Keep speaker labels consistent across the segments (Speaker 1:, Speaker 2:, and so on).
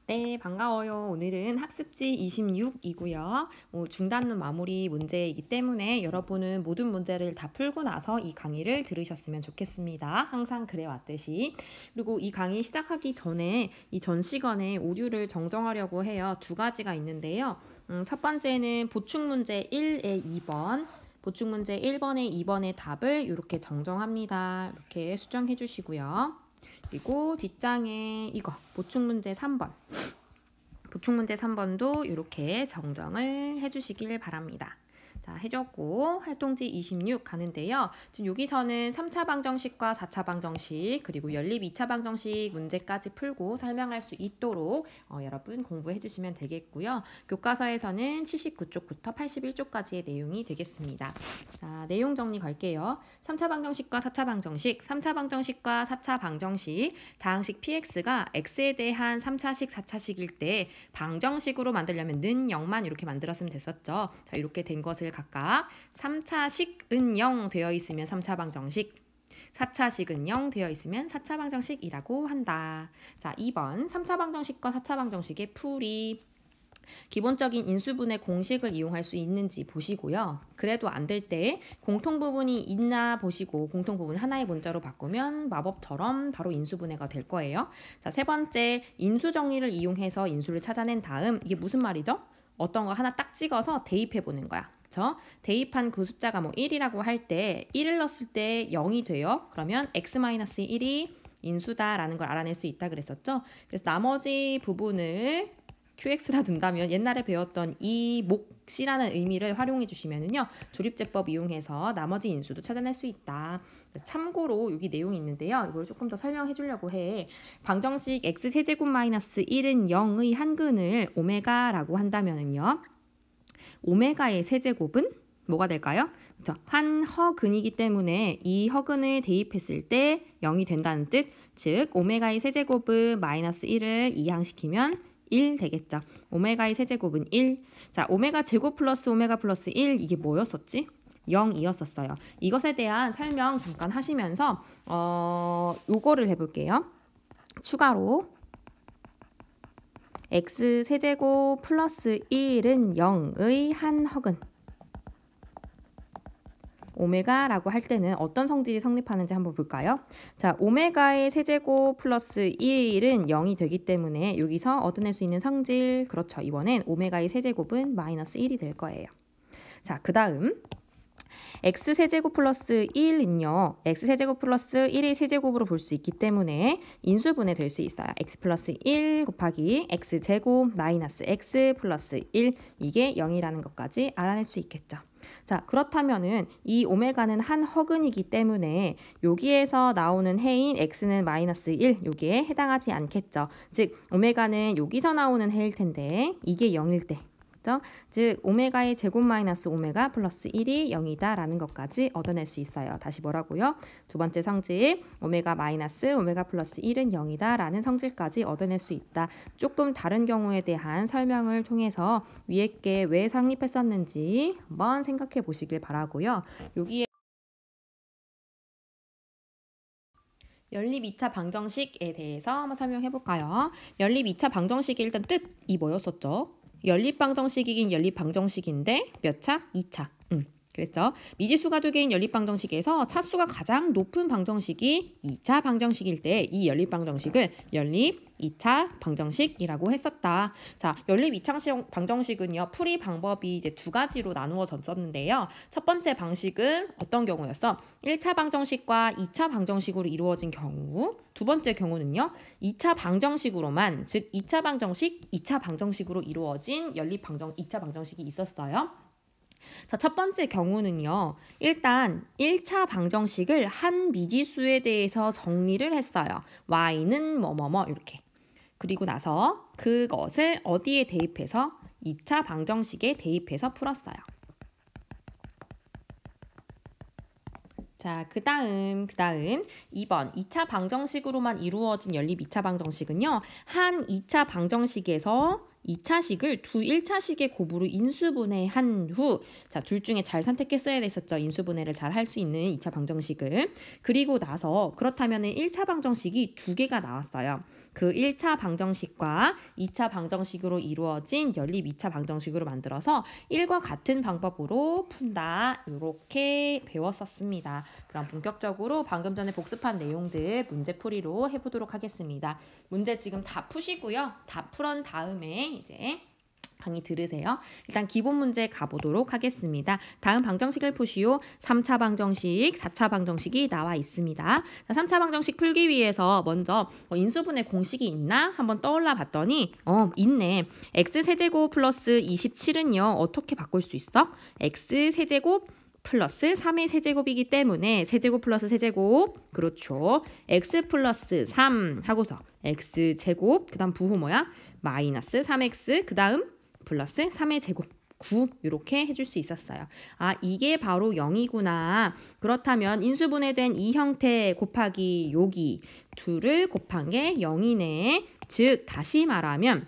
Speaker 1: 네, 반가워요. 오늘은 학습지 26이고요. 중단문 마무리 문제이기 때문에 여러분은 모든 문제를 다 풀고 나서 이 강의를 들으셨으면 좋겠습니다. 항상 그래왔듯이. 그리고 이 강의 시작하기 전에 이 전 시간에 오류를 정정하려고 해요. 두 가지가 있는데요. 첫 번째는 보충문제 1의 2번. 보충문제 1번에 2번의 답을 이렇게 정정합니다. 이렇게 수정해 주시고요. 그리고 뒷장에 이거 보충문제 3번. 보충문제 3번도 이렇게 정정을 해주시길 바랍니다. 자, 해줬고 활동지 26 가는데요. 지금 여기서는 3차 방정식과 4차 방정식 그리고 연립 2차 방정식 문제까지 풀고 설명할 수 있도록 여러분 공부해 주시면 되겠고요. 교과서에서는 79쪽부터 81쪽까지의 내용이 되겠습니다. 자, 내용 정리 갈게요. 3차 방정식과 4차 방정식, 3차 방정식과 4차 방정식, 다항식 px가 x에 대한 3차식, 4차식일 때 방정식으로 만들려면 는 0만 이렇게 만들었으면 됐었죠. 자, 이렇게 된 것을 각각 3차식은 0 되어 있으면 3차 방정식, 4차식은 0 되어 있으면 4차 방정식이라고 한다. 자, 2번 3차 방정식과 4차 방정식의 풀이. 기본적인 인수분해 공식을 이용할 수 있는지 보시고요. 그래도 안 될 때 공통부분이 있나 보시고 공통부분 하나의 문자로 바꾸면 마법처럼 바로 인수분해가 될 거예요. 자, 세 번째 인수정리를 이용해서 인수를 찾아낸 다음 이게 무슨 말이죠? 어떤 거 하나 딱 찍어서 대입해 보는 거야. 그렇죠? 대입한 그 숫자가 뭐 1이라고 할 때 1을 넣었을 때 0이 돼요. 그러면 x-1이 인수다라는 걸 알아낼 수 있다 그랬었죠. 그래서 나머지 부분을 QX라 둔다면 옛날에 배웠던 이 몫이라는 의미를 활용해 주시면은요. 조립제법 이용해서 나머지 인수도 찾아낼 수 있다. 그래서 참고로 여기 내용이 있는데요. 이걸 조금 더 설명해 주려고 해. 방정식 x세제곱 마이너스 1은 0의 한근을 오메가라고 한다면은요. 오메가의 세제곱은 뭐가 될까요? 그렇죠. 한 허근이기 때문에 이 허근을 대입했을 때 0이 된다는 뜻. 즉 오메가의 세제곱은 마이너스 1을 이항시키면 1 되겠죠. 오메가의 세제곱은 1. 자, 오메가 제곱 플러스 오메가 플러스 1 이게 뭐였었지? 0이었었어요. 이것에 대한 설명 잠깐 하시면서 요거를 해볼게요. 추가로 x 세제곱 플러스 1은 0의 한 허근. 오메가라고 할 때는 어떤 성질이 성립하는지 한번 볼까요? 자, 오메가의 세제곱 플러스 1은 0이 되기 때문에 여기서 얻어낼 수 있는 성질, 그렇죠. 이번엔 오메가의 세제곱은 마이너스 1이 될 거예요. 자, 그 다음 x세제곱 플러스 1은요. x세제곱 플러스 1의 세제곱으로 볼 수 있기 때문에 인수분해 될 수 있어요. x 플러스 1 곱하기 x제곱 마이너스 x 플러스 1 이게 0이라는 것까지 알아낼 수 있겠죠. 자, 그렇다면은 이 오메가는 한 허근이기 때문에 여기에서 나오는 해인 x는 마이너스 1 여기에 해당하지 않겠죠. 즉 오메가는 여기서 나오는 해일 텐데 이게 0일 때. 그렇죠? 즉 오메가의 제곱 마이너스 오메가 플러스 1이 0이다 라는 것까지 얻어낼 수 있어요. 다시 뭐라고요? 두 번째 성질 오메가 마이너스 오메가 플러스 1은 0이다 라는 성질까지 얻어낼 수 있다. 조금 다른 경우에 대한 설명을 통해서 위에 게 왜 성립했었는지 한번 생각해 보시길 바라고요. 여기에 연립 2차 방정식에 대해서 한번 설명해 볼까요? 연립 2차 방정식의 일단 뜻이 뭐였었죠? 연립 방정식이긴 연립 방정식인데 몇 차? 2차. 그랬죠. 미지수가 두 개인 연립 방정식에서 차수가 가장 높은 방정식이 2차 방정식일 때 이 연립 방정식을 연립 2차 방정식이라고 했었다. 자, 연립 2차 방정식은요. 풀이 방법이 이제 두 가지로 나누어졌었는데요. 첫 번째 방식은 어떤 경우였어? 1차 방정식과 2차 방정식으로 이루어진 경우. 두 번째 경우는요. 2차 방정식으로만, 즉 2차 방정식, 2차 방정식으로 이루어진 연립 2차 방정식이 있었어요. 자, 첫 번째 경우는요. 일단 1차 방정식을 한 미지수에 대해서 정리를 했어요. y는 뭐뭐뭐 이렇게. 그리고 나서 그것을 어디에 대입해서 2차 방정식에 대입해서 풀었어요. 자, 그 다음 2번 2차 방정식으로만 이루어진 연립 2차 방정식은요. 한 2차 방정식에서 2차식을 두 1차식의 곱으로 인수분해한 후, 자, 둘 중에 잘 선택했어야 됐었죠. 인수분해를 잘 할 수 있는 2차 방정식을. 그리고 나서 그렇다면 1차 방정식이 두 개가 나왔어요. 그 1차 방정식과 2차 방정식으로 이루어진 연립 2차 방정식으로 만들어서 1과 같은 방법으로 푼다. 이렇게 배웠었습니다. 그럼 본격적으로 방금 전에 복습한 내용들 문제풀이로 해보도록 하겠습니다. 문제 지금 다 푸시고요. 다 풀은 다음에 이제 강의 들으세요. 일단 기본 문제 가보도록 하겠습니다. 다음 방정식을 푸시오. 3차 방정식, 4차 방정식이 나와 있습니다. 자, 3차 방정식 풀기 위해서 먼저 인수분해 공식이 있나? 한번 떠올라 봤더니 있네. x세제곱 플러스 27은요. 어떻게 바꿀 수 있어? x세제곱 플러스 3의 세제곱이기 때문에 세제곱 플러스 세제곱, 그렇죠. x 플러스 3 하고서 x제곱, 그 다음 부호 뭐야? 마이너스 3x, 그 다음 플러스 3의 제곱 9 이렇게 해줄 수 있었어요. 아, 이게 바로 0이구나. 그렇다면 인수분해된 이 형태 곱하기 여기 둘을 곱한 게 0이네. 즉 다시 말하면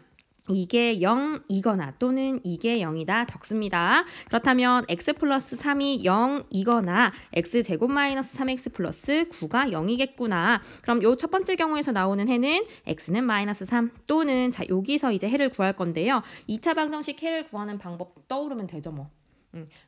Speaker 1: 이게 0이거나 또는 이게 0이다 적습니다. 그렇다면 x 플러스 3이 0이거나 x제곱 마이너스 3x 플러스 9가 0이겠구나. 그럼 요 첫 번째 경우에서 나오는 해는 x는 마이너스 3 또는 자 여기서 이제 해를 구할 건데요. 2차 방정식 해를 구하는 방법 떠오르면 되죠 뭐.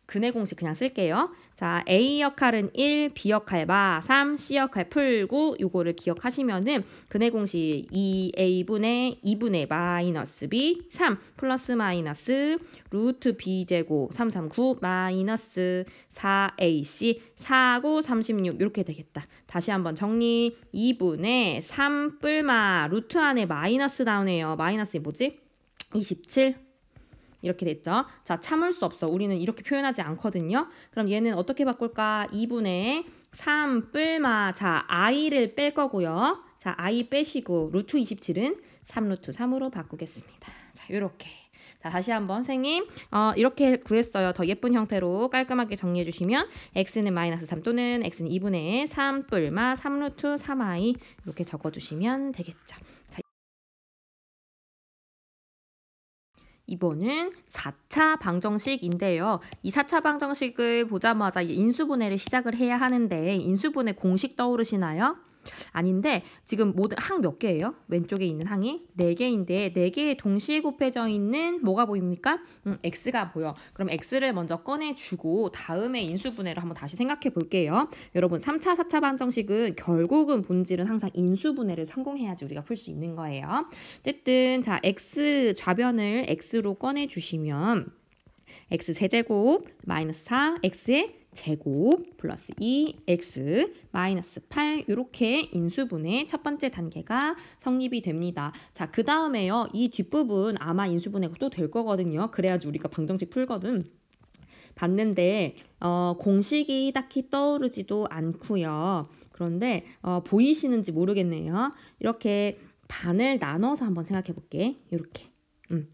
Speaker 1: 근해 공식 그냥 쓸게요. 자, A 역할은 1, B 역할 마 3, C 역할 풀 9 요거를 기억하시면은 근해 공식 2A분의 2분의 마이너스 B 3 플러스 마이너스 루트 B제곱 339 마이너스 4AC 49 36 이렇게 되겠다. 다시 한번 정리. 2분의 3 뿔마 루트 안에 마이너스 나오네요. 마이너스 뭐지? 27 이렇게 됐죠. 자, 참을 수 없어. 우리는 이렇게 표현하지 않거든요. 그럼 얘는 어떻게 바꿀까? 2분의 3 뿔마. 자, i를 뺄 거고요. 자, i 빼시고 루트 27은 3 루트 3으로 바꾸겠습니다. 자, 요렇게. 자, 다시 한번 선생님 이렇게 구했어요. 더 예쁜 형태로 깔끔하게 정리해 주시면 x는 마이너스 3 또는 x는 2분의 3 뿔마 3 루트 3i 이렇게 적어주시면 되겠죠. 자, 이번은 4차 방정식인데요. 이 4차 방정식을 보자마자 인수분해를 시작을 해야 하는데 인수분해 공식 떠오르시나요? 아닌데 지금 모든 항 몇 개예요? 왼쪽에 있는 항이 4개인데 4개에 동시에 곱해져 있는 뭐가 보입니까? x가 보여. 그럼 x를 먼저 꺼내주고 다음에 인수분해를 한번 다시 생각해 볼게요. 여러분 3차, 4차 방정식은 결국은 본질은 항상 인수분해를 성공해야지 우리가 풀 수 있는 거예요. 어쨌든 자 x 좌변을 x로 꺼내주시면 x 세제곱 마이너스 4 x의 제곱 플러스 2x 마이너스 8 이렇게 인수분해 첫 번째 단계가 성립이 됩니다. 자, 그 다음에요. 이 뒷부분 아마 인수분해가 또 될 거거든요. 그래야지 우리가 방정식 풀거든. 봤는데 공식이 딱히 떠오르지도 않고요. 그런데 보이시는지 모르겠네요. 이렇게 반을 나눠서 한번 생각해 볼게. 이렇게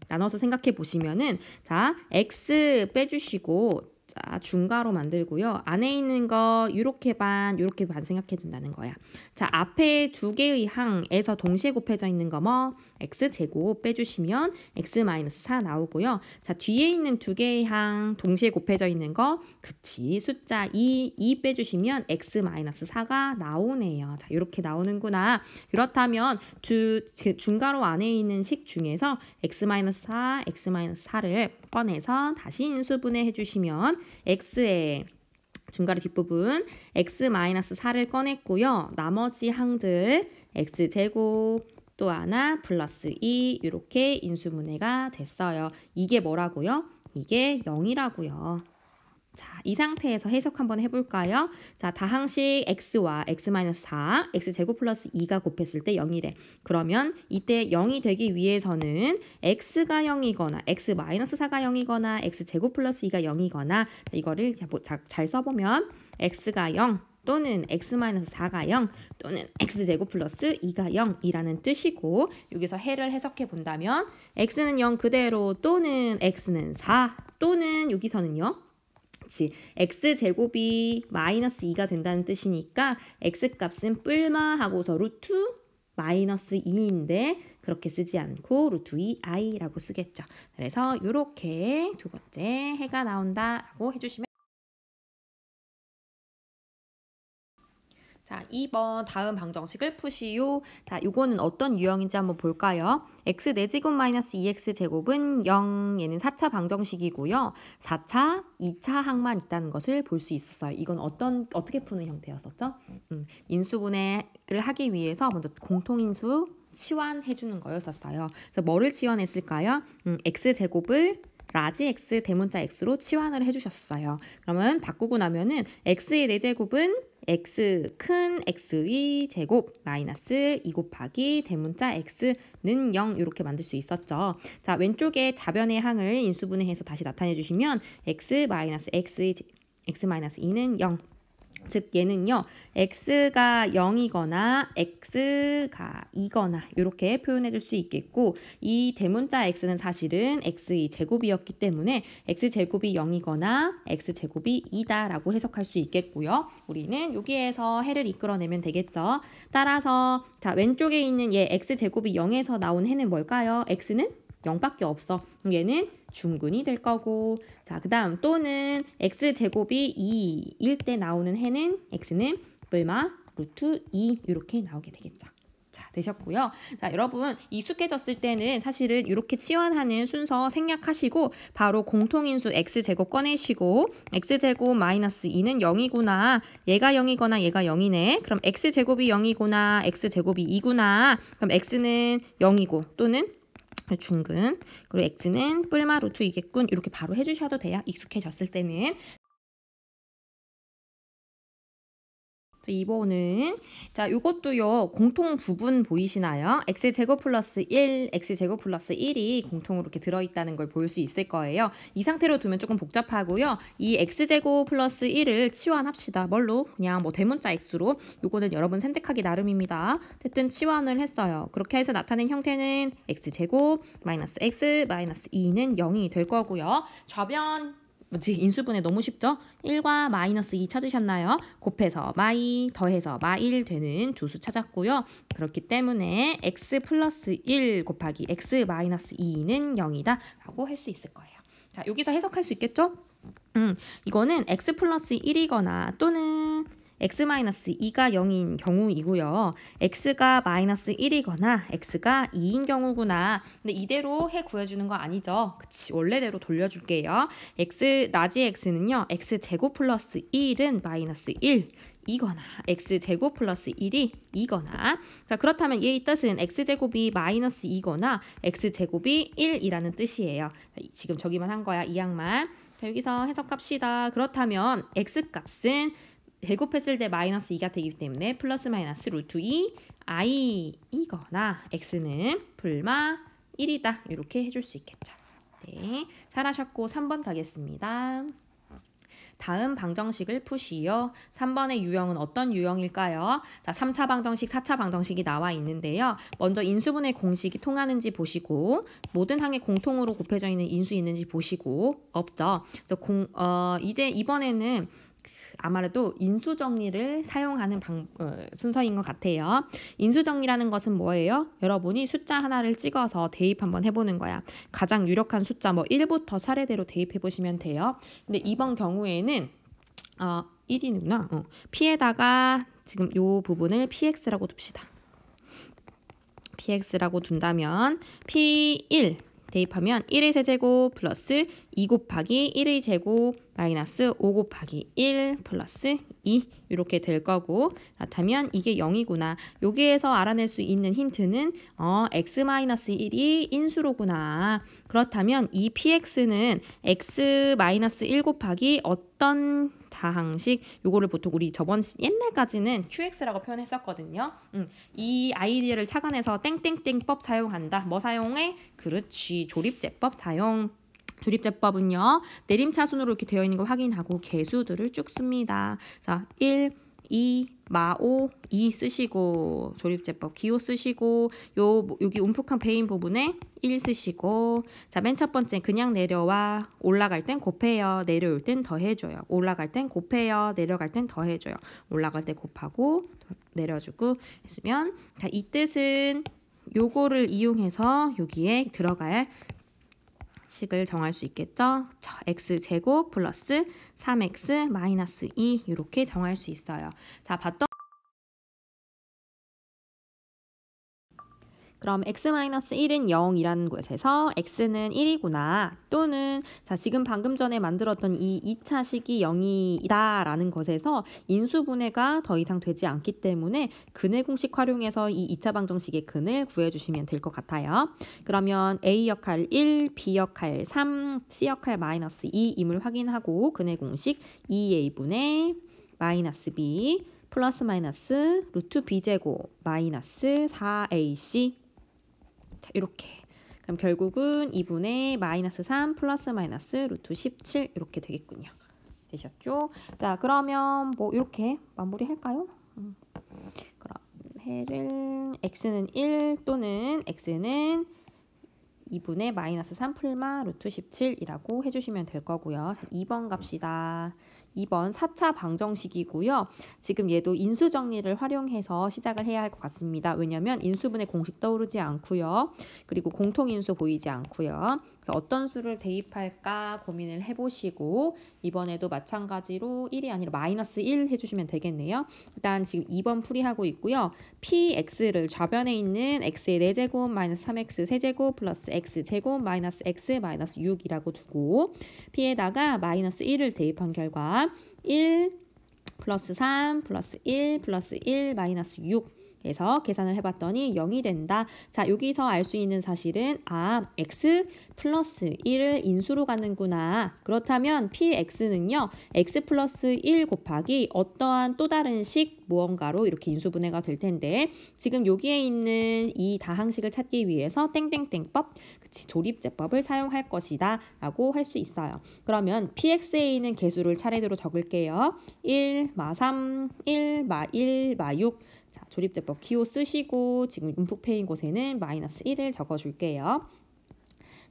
Speaker 1: 나눠서 생각해 보시면은 자 x 빼주시고 자 중괄호 만들고요. 안에 있는 거 이렇게 반 생각해 준다는 거야. 자 앞에 두 개의 항에서 동시에 곱해져 있는 거 뭐 x제곱 빼주시면 x-4 나오고요. 자 뒤에 있는 두 개의 항 동시에 곱해져 있는 거 그치 숫자 2 빼주시면 x-4가 나오네요. 자 이렇게 나오는구나. 그렇다면 중괄호 안에 있는 식 중에서 x-4, x-4를 꺼내서 다시 인수분해 해주시면 x의 중괄호 뒷부분 x-4를 꺼냈고요. 나머지 항들 x제곱 또 하나 플러스 2 이렇게 인수분해가 됐어요. 이게 뭐라고요? 이게 0이라고요. 자, 이 상태에서 해석 한번 해볼까요? 자, 다항식 x와 x-4, x제곱 플러스 2가 곱했을 때 0이래. 그러면 이때 0이 되기 위해서는 x가 0이거나 x-4가 0이거나 x제곱 플러스 2가 0이거나 이거를 잘 써보면 x가 0 또는 x-4가 0 또는 x제곱 플러스 2가 0이라는 뜻이고 여기서 해를 해석해 본다면 x는 0 그대로 또는 x는 4 또는 여기서는요. 그치. x제곱이 마이너스 2가 된다는 뜻이니까 x값은 뿔마 하고서 루트 마이너스 2인데 그렇게 쓰지 않고 루트 2i라고 쓰겠죠. 그래서 이렇게 두 번째 해가 나온다라고 해주시면 자, 2번 다음 방정식을 푸시오. 자, 요거는 어떤 유형인지 한번 볼까요? x 4제곱 마이너스 2x 제곱은 0, 얘는 4차 방정식이고요. 4차, 2차 항만 있다는 것을 볼 수 있었어요. 이건 어떻게 푸는 형태였었죠? 인수분해를 하기 위해서 먼저 공통인수 치환해 주는 거였었어요. 그래서 뭐를 치환했을까요? x 제곱을 라지 x 대문자 x로 치환을 해주셨어요. 그러면 바꾸고 나면은 x의 4제곱은 x 큰 x의 제곱 마이너스 2 곱하기 대문자 x는 0 이렇게 만들 수 있었죠. 자, 왼쪽에 다변의 항을 인수분해해서 다시 나타내 주시면 x 마이너스 x 마이너스 2는 0. 즉 얘는요 x가 0이거나 x가 2거나 이렇게 표현해 줄 수 있겠고 이 대문자 x는 사실은 x의 제곱이었기 때문에 x제곱이 0이거나 x제곱이 2다 라고 해석할 수 있겠고요. 우리는 여기에서 해를 이끌어내면 되겠죠. 따라서 자 왼쪽에 있는 얘 x제곱이 0에서 나온 해는 뭘까요? x는 0밖에 없어. 그럼 얘는 중근이 될 거고 자, 그 다음 또는 x제곱이 2일 때 나오는 해는 x는 뿔마 루트 2 이렇게 나오게 되겠죠. 자, 되셨고요. 자, 여러분 익숙해졌을 때는 사실은 이렇게 치환하는 순서 생략하시고 바로 공통인수 x제곱 꺼내시고 x제곱 마이너스 2는 0이구나. 얘가 0이거나 얘가 0이네. 그럼 x제곱이 0이구나. x제곱이 2구나. 그럼 x는 0이고 또는 중근 그리고 x는 뿔마 루트 2겠군 이렇게 바로 해주셔도 돼요. 익숙해졌을 때는. 2번은 자 요것도요 공통 부분 보이시나요? x제곱 플러스 1, x제곱 플러스 1이 공통으로 이렇게 들어있다는 걸 볼 수 있을 거예요. 이 상태로 두면 조금 복잡하고요. 이 x제곱 플러스 1을 치환합시다. 뭘로? 그냥 뭐 대문자 x로. 요거는 여러분 선택하기 나름입니다. 어쨌든 치환을 했어요. 그렇게 해서 나타낸 형태는 x제곱 마이너스 x 마이너스 2는 0이 될 거고요. 좌변 인수분해 너무 쉽죠? 1과 마이너스 2 찾으셨나요? 곱해서 마이, 더해서 마1 되는 두 수 찾았고요. 그렇기 때문에 x 플러스 1 곱하기 x 마이너스 2는 0이다 라고 할 수 있을 거예요. 자, 여기서 해석할 수 있겠죠? 이거는 x 플러스 1이거나 또는 x-2가 0인 경우이고요. x가 마이너스 1이거나 x가 2인 경우구나. 근데 이대로 해 구해주는 거 아니죠? 그치, 원래대로 돌려줄게요. 라지 x는요. x제곱 플러스 1은 마이너스 1. 이거나 x제곱 플러스 1이 이거나 자 그렇다면 얘의 뜻은 x제곱이 마이너스 2거나 x제곱이 1이라는 뜻이에요. 지금 저기만 한 거야. 이 항만. 자, 여기서 해석합시다. 그렇다면 x값은 제곱했을 때 마이너스 2가 되기 때문에 플러스 마이너스 루트 2 i이거나 x는 불마 1이다. 이렇게 해줄 수 있겠죠. 네, 잘하셨고 3번 가겠습니다. 다음 방정식을 푸시오. 3번의 유형은 어떤 유형일까요? 자, 3차 방정식, 4차 방정식이 나와 있는데요. 먼저 인수분해 공식이 통하는지 보시고 모든 항에 공통으로 곱해져 있는 인수 있는지 보시고 없죠. 그래서 이제 이번에는 아무래도 인수정리를 사용하는 순서인 것 같아요. 인수정리라는 것은 뭐예요? 여러분이 숫자 하나를 찍어서 대입 한번 해보는 거야. 가장 유력한 숫자 1부터 차례대로 대입해 보시면 돼요. 근데 이번 경우에는 1이구나. p에다가 지금 이 부분을 px라고 둡시다. px라고 둔다면 p1 대입하면 1의 세제곱 플러스 2 곱하기 1의 제곱 마이너스 5 곱하기 1 플러스 2 이렇게 될 거고 그렇다면 이게 0이구나. 여기에서 알아낼 수 있는 힌트는 x-1이 인수로구나. 그렇다면 이 px는 x-1 곱하기 어떤 다항식 요거를 보통 우리 저번 옛날까지는 qx라고 표현했었거든요. 이 아이디어를 착안해서 땡땡땡법 사용한다. 뭐 사용해? 그렇지. 조립제법 사용. 조립제법은요. 내림차순으로 이렇게 되어 있는 거 확인하고 개수들을 쭉 씁니다. 자, 1, 2, 마5, 2 쓰시고 조립제법 기호 쓰시고 여기 움푹한 베인 부분에 1 쓰시고 자, 맨 첫 번째 그냥 내려와. 올라갈 땐 곱해요. 내려올 땐 더해줘요. 올라갈 땐 곱해요. 내려갈 땐 더해줘요. 올라갈 때 곱하고 내려주고 했으면 자, 이 뜻은 요거를 이용해서 여기에 들어갈 식을 정할 수 있겠죠. x제곱 플러스 3x 마이너스 2 이렇게 정할 수 있어요. 자, 봤던 그럼 x-1은 0이라는 곳에서 x는 1이구나. 또는 자 지금 방금 전에 만들었던 이 2차 식이 0이다 라는 것에서 인수분해가 더 이상 되지 않기 때문에 근의 공식 활용해서 이 2차 방정식의 근을 구해주시면 될 것 같아요. 그러면 a 역할 1, b 역할 3, c 역할 마이너스 2임을 확인하고 근의 공식 2a분의 마이너스 b 플러스 마이너스 루트 b제곱 마이너스 4ac 자, 이렇게. 그럼 결국은 2분의 마이너스 3 플러스 마이너스 루트 17 이렇게 되겠군요. 되셨죠? 자, 그러면 뭐 이렇게 마무리할까요? 그럼 해를 x는 1 또는 x는 2분의 마이너스 3 풀마 루트 17이라고 해주시면 될 거고요. 자, 2번 갑시다. 2번 4차 방정식이고요. 지금 얘도 인수정리를 활용해서 시작을 해야 할 것 같습니다. 왜냐하면 인수분해 공식 떠오르지 않고요. 그리고 공통인수 보이지 않고요. 그래서 어떤 수를 대입할까 고민을 해보시고 이번에도 마찬가지로 1이 아니라 마이너스 1 해주시면 되겠네요. 일단 지금 2번 풀이하고 있고요. px를 좌변에 있는 x의 4제곱 마이너스 3x 세제곱 플러스 x제곱 마이너스 x 마이너스 6이라고 두고 p에다가 마이너스 1을 대입한 결과 1 플러스 3 플러스 1 플러스 1 마이너스 6 해서 계산을 해봤더니 0이 된다. 자, 여기서 알 수 있는 사실은 x 플러스 1을 인수로 갖는구나. 그렇다면 px는요. x 플러스 1 곱하기 어떠한 또 다른 식 무언가로 이렇게 인수분해가 될 텐데 지금 여기에 있는 이 다항식을 찾기 위해서 땡땡땡법, 조립제법을 사용할 것이다 라고 할 수 있어요. 그러면 px에 는 개수를 차례대로 적을게요. 1, 마 3, 1, 마 1, 마 6. 자, 조립제법 기호 쓰시고 지금 움푹 패인 곳에는 마이너스 1을 적어줄게요.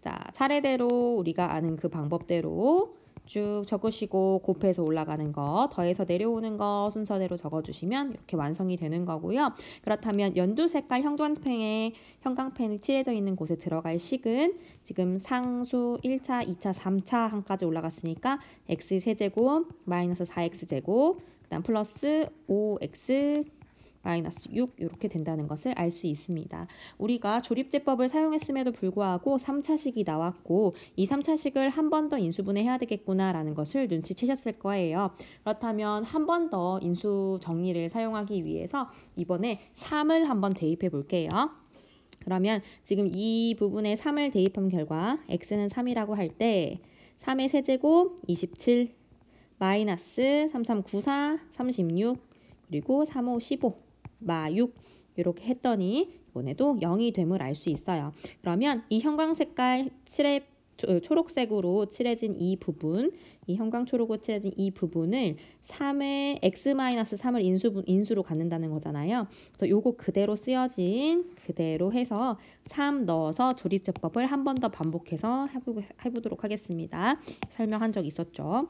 Speaker 1: 자, 차례대로 우리가 아는 그 방법대로 쭉 적으시고 곱해서 올라가는 거, 더해서 내려오는 거 순서대로 적어주시면 이렇게 완성이 되는 거고요. 그렇다면 연두색깔 형광펜이 칠해져 있는 곳에 들어갈 식은 지금 상수 1차, 2차, 3차 한까지 올라갔으니까 x 세제곱 마이너스 4x제곱 그 다음 플러스 5x 마이너스 6 이렇게 된다는 것을 알 수 있습니다. 우리가 조립제법을 사용했음에도 불구하고 3차식이 나왔고 이 3차식을 한 번 더 인수분해해야 되겠구나라는 것을 눈치채셨을 거예요. 그렇다면 한 번 더 인수 정리를 사용하기 위해서 이번에 3을 한번 대입해 볼게요. 그러면 지금 이 부분에 3을 대입한 결과 x는 3이라고 할 때 3의 세제곱 27 마이너스 3394 36 그리고 35 15 마 6 이렇게 했더니 이번에도 0이 됨을 알 수 있어요. 그러면 이 형광색깔 초록색으로 칠해진 이 부분, 이 형광초록으로 칠해진 이 부분을 3의 x-3을 인수로 갖는다는 거잖아요. 그래서 요거 그대로 쓰여진 그대로 해서 3 넣어서 조립제법을 한 번 더 반복해서 해보도록 하겠습니다. 설명한 적 있었죠.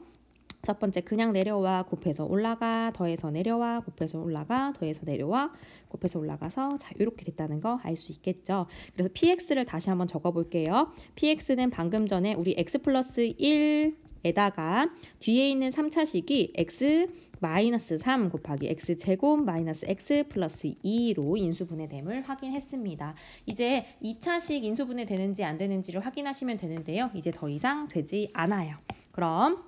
Speaker 1: 첫 번째 그냥 내려와 곱해서 올라가 더해서 내려와 곱해서 올라가 더해서 내려와 곱해서 올라가서 자 이렇게 됐다는 거 알 수 있겠죠. 그래서 px를 다시 한번 적어 볼게요. px는 방금 전에 우리 x 플러스 1에다가 뒤에 있는 3차식이 x 마이너스 3 곱하기 x제곱 마이너스 x 플러스 2로 인수분해됨을 확인했습니다. 이제 2차식 인수분해 되는지 안 되는지를 확인하시면 되는데요. 이제 더 이상 되지 않아요. 그럼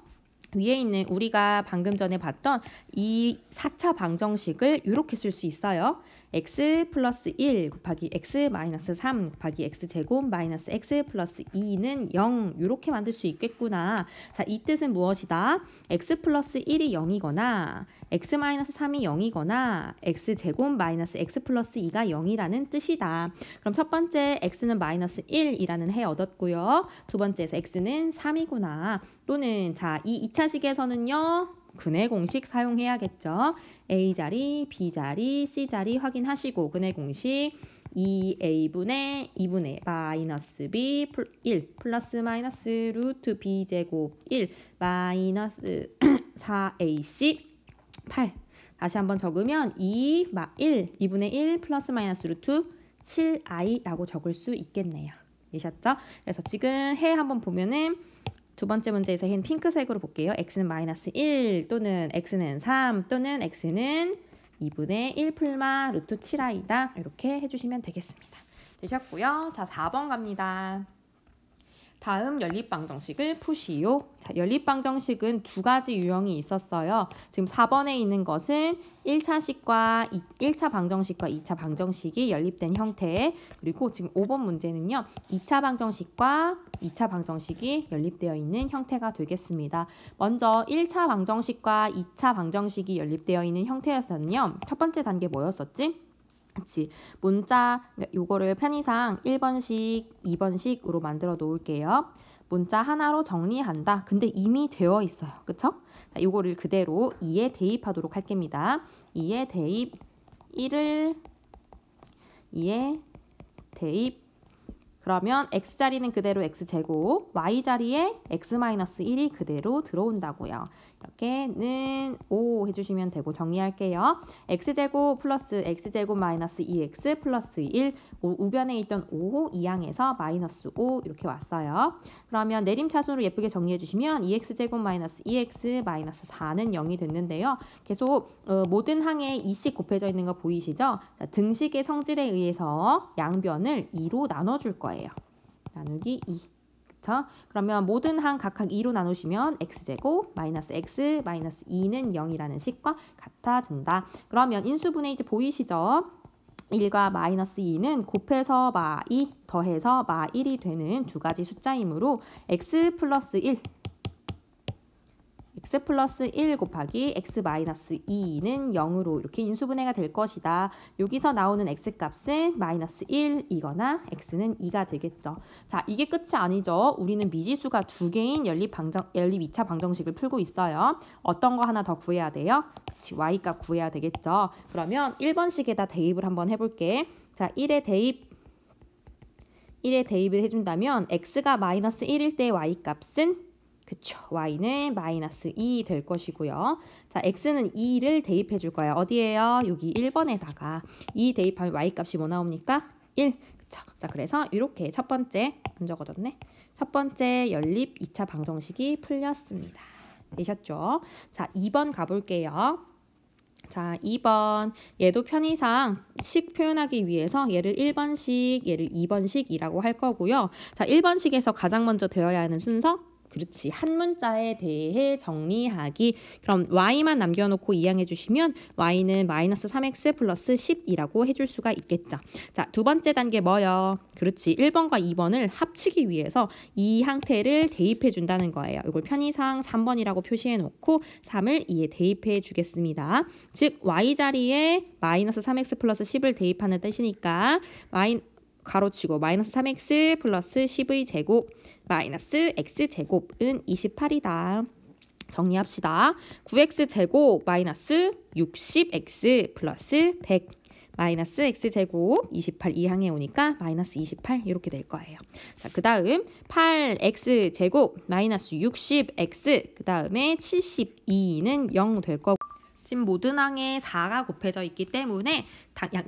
Speaker 1: 위에 있는 우리가 방금 전에 봤던 이 4차 방정식을 이렇게 쓸 수 있어요. x 플러스 1 곱하기 x 마이너스 3 곱하기 x제곱 마이너스 x 플러스 2는 0 이렇게 만들 수 있겠구나. 자, 이 뜻은 무엇이다? x 플러스 1이 0이거나 x 마이너스 3이 0이거나 x제곱 마이너스 x 플러스 2가 0이라는 뜻이다. 그럼 첫 번째 x는 마이너스 1이라는 해 얻었고요. 두 번째에서 x는 3이구나. 또는 자, 이 2차식에서는요. 근의 공식 사용해야겠죠. A자리, B자리, C자리 확인하시고 근의 공식 2A분의 2분의 마이너스 B 1 플러스 마이너스 루트 B제곱 1 마이너스 4AC 8 다시 한번 적으면 2분의 1 플러스 마이너스 루트 7i라고 적을 수 있겠네요. 되셨죠? 그래서 지금 해 한번 보면은 두 번째 문제에서 해는 핑크색으로 볼게요. x는 마이너스 1 또는 x는 3 또는 x는 2분의 1 풀마 루트 7i다. 이렇게 해주시면 되겠습니다. 되셨고요. 자, 4번 갑니다. 다음 연립방정식을 푸시오. 자, 연립방정식은 두 가지 유형이 있었어요. 지금 4번에 있는 것은 1차 방정식과 2차 방정식이 연립된 형태, 그리고 지금 5번 문제는요. 2차 방정식과 2차 방정식이 연립되어 있는 형태가 되겠습니다. 먼저 1차 방정식과 2차 방정식이 연립되어 있는 형태에서는요. 첫 번째 단계 뭐였었지? 그치. 문자, 요거를 편의상 1번식, 2번식으로 만들어 놓을게요. 문자 하나로 정리한다. 근데 이미 되어 있어요. 그쵸? 자, 요거를 그대로 2에 대입하도록 할 겁니다. 2에 대입 1을 2에 대입 그러면 x자리는 그대로 x제곱, y자리에 x-1이 그대로 들어온다고요. 이렇게는 5 해주시면 되고 정리할게요. x제곱 플러스 x제곱 마이너스 2x 플러스 1, 우변에 있던 5 이항에서 마이너스 5 이렇게 왔어요. 그러면 내림차순으로 예쁘게 정리해 주시면 2x제곱 마이너스 2x 마이너스 4는 0이 됐는데요. 계속 모든 항에 2씩 곱해져 있는 거 보이시죠? 자, 등식의 성질에 의해서 양변을 2로 나눠줄 거예요. 나누기 2. 그쵸? 그러면 모든 항 각각 2로 나누시면 x제곱 마이너스 x 마이너스 2는 0이라는 식과 같아진다. 그러면 인수분해 이제 보이시죠? 1과 마이너스 2는 곱해서 마2 더해서 마1이 되는 두 가지 숫자이므로 x 플러스 1 곱하기 x 마이너스 2는 0으로 이렇게 인수분해가 될 것이다. 여기서 나오는 x값은 마이너스 1이거나 x는 2가 되겠죠. 자, 이게 끝이 아니죠. 우리는 미지수가 두 개인 연립 2차 방정식을 풀고 있어요. 어떤 거 하나 더 구해야 돼요? 그치, y값 구해야 되겠죠. 그러면 1번식에다 대입을 한번 해볼게. 자, 1에 대입을 해준다면 x가 마이너스 1일 때 y값은 그쵸. y는 마이너스 2 될 것이고요. 자, x는 2를 대입해 줄 거예요. 어디에요? 여기 1번에다가 2 대입하면 y값이 뭐 나옵니까? 1. 그쵸. 자, 그래서 이렇게 첫 번째, 안 적어졌네. 첫 번째 연립 2차 방정식이 풀렸습니다. 되셨죠? 자, 2번 가볼게요. 자, 2번. 얘도 편의상 식 표현하기 위해서 얘를 1번식, 얘를 2번식이라고 할 거고요. 자, 1번식에서 가장 먼저 되어야 하는 순서? 그렇지. 한 문자에 대해 정리하기. 그럼 y만 남겨놓고 이항해 주시면 y는 마이너스 3x 플러스 10이라고 해줄 수가 있겠죠. 자, 두 번째 단계 뭐요? 그렇지. 1번과 2번을 합치기 위해서 이 항태를 대입해 준다는 거예요. 이걸 편의상 3번이라고 표시해 놓고 3을 2에 대입해 주겠습니다. 즉 y자리에 마이너스 3x 플러스 10을 대입하는 뜻이니까 가로치고 마이너스 3x 플러스 10의 제곱 마이너스 x제곱은 28이다. 정리합시다. 9x 제곱 마이너스 60x 플러스 100 마이너스 x제곱 28 이항에 오니까 마이너스 28 이렇게 될 거예요. 자, 그 다음 8x 제곱 마이너스 60x 그 다음에 72는 0 될 거고 지금 모든 항에 4가 곱해져 있기 때문에